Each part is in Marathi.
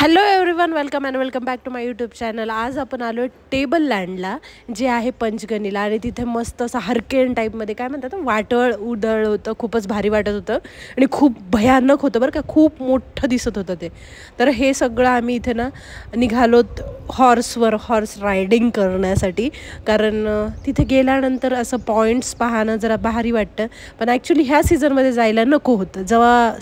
Hello everyone, welcome and welcome back to my YouTube channel. आज आपण आलो आहे टेबल लँडला, जे आहे पंचगणीला. आणि तिथे मस्त असं हरकेन टाईपमध्ये काय म्हणतात, वाटळ उदळ होतं. खूपच भारी वाटत होतं आणि खूप भयानक होतं बरं का. खूप मोठं दिसत होतं ते. तर हे सगळं आम्ही इथे ना निघालोत हॉर्स रायडिंग करण्यासाठी. कारण तिथे गेल्यानंतर असं पॉईंट्स पाहणं जरा भारी वाटतं. पण ॲक्च्युली ह्या सीझनमध्ये जायला नको होतं. जेव्हा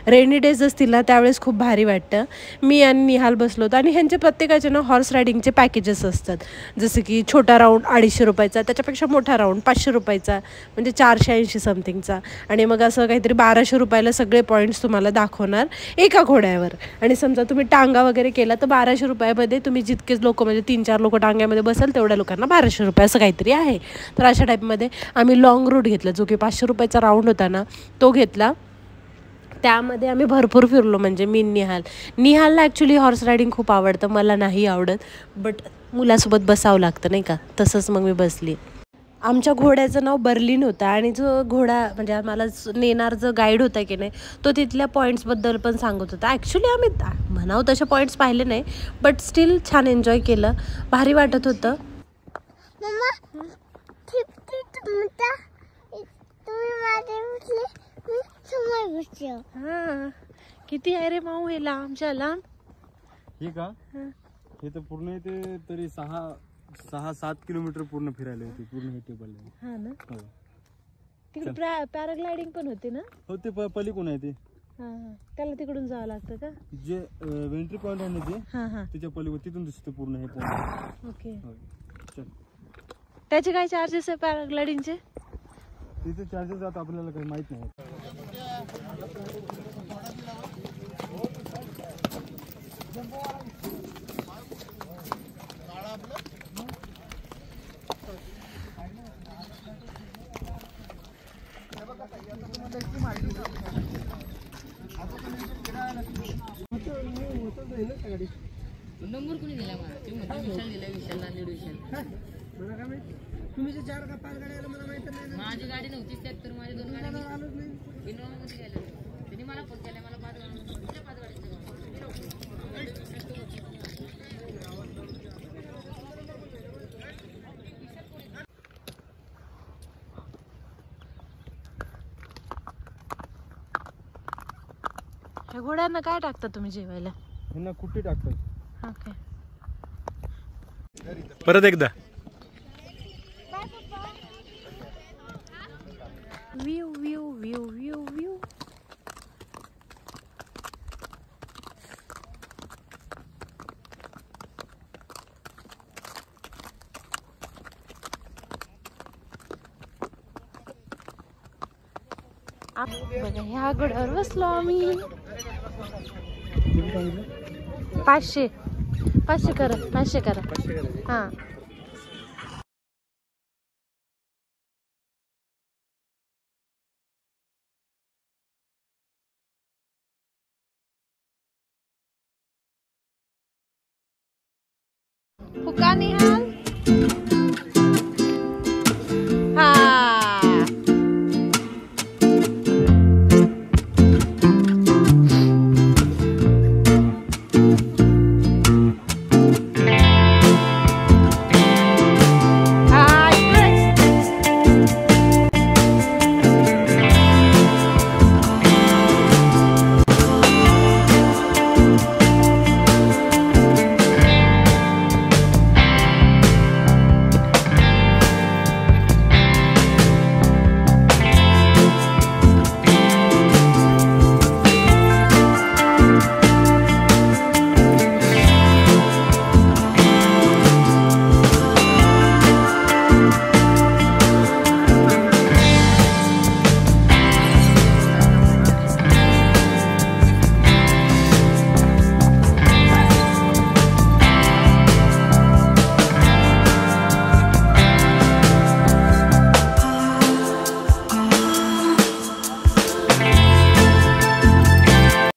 रेनी डेज असतील ना त्यावेळेस खूप भारी वाटतं. मी आणि निहाल बसलो होतो. आणि ह्यांचे प्रत्येकाचे ना हॉर्स रायडिंगचे पॅकेजेस असतात. जसं की छोटा राऊंड 250 रुपयाचा, त्याच्यापेक्षा मोठा राऊंड 500 रुपयाचा, म्हणजे 480 समथिंगचा. आणि मग असं काहीतरी 1200 रुपयाला सगळे पॉईंट्स तुम्हाला दाखवणार एका घोड्यावर. आणि समजा तुम्ही टांगा वगैरे केला तर 1200 रुपयामध्ये तुम्ही जितकेच लोक, म्हणजे 3-4 लोक टांग्यामध्ये बसाल तेवढ्या लोकांना 1200 रुपये असं काहीतरी आहे. तर अशा टाईपमध्ये आम्ही लाँग रूट घेतला, जो की 500 रुपयाचा राऊंड होता ना तो घेतला. त्यामध्ये आम्ही भरपूर फिरलो. म्हणजे मी निहालला ॲक्च्युली हॉर्स रायडिंग खूप आवडतं, मला नाही आवडत. बट मुलासोबत बसावं लागतं नाही का, तसंच मग मी बसली. आमच्या घोड्याचं नाव बर्लिन होतं. आणि जो घोडा म्हणजे आम्हाला नेणार जो गाईड होता की नाही, तो तिथल्या पॉईंट्सबद्दल पण सांगत होता. ॲक्च्युली आम्ही म्हणावं तसे पॉईंट्स पाहिले नाही, बट स्टील छान एन्जॉय केलं, भारी वाटत होतं. हां, किती आहे रे माऊ हे लांबच्या लांब. हे का हे तर पूर्ण येते तरी 6-7 किलोमीटर पूर्ण फिरायला होते पूर्ण हे टेबल. हां ना, हो तिकडे पॅराग्लायडिंग पण होते ना. हो ते पलीकडून आहे ते. हां, त्याला तिकडून जावं लागतं का. जे एंट्री पॉइंट आहे ना ते हां त्याच्या पलीकडे तिथून दिसते पूर्ण हे पॉइंट. ओके. चल त्याचे काय चार्जेस आहे पॅराग्लायडिंगचे. तिथे चार्जेस आता आपल्याला काही माहित नाही. नंबर कोणी दिला मला? ते म्हणते विशाल दिला, विशालला लीड विशाल. मला काय माहिती? तुम्ही जे 4 का 5 गाड्या आल्या मला माहिती नाही. माझी गाडी नव्हतीच त्यात, तर माझ्या 2 गाड्या आलोच नाही. इनोवामध्ये गेलो. त्यांनी मला फोन केला, मला 5 गाड्या, तुझ्या 5 गाड्यांचं ह्या घोड्यांना काय टाकता तुम्ही जेवायला? ह्यांना कुठे टाकतात. ओके. परत एकदा view view view view view. बघा, ह्या घोड्यावर बसलो आम्ही. 500 करा, 500 करा. हां, फुका निहाल.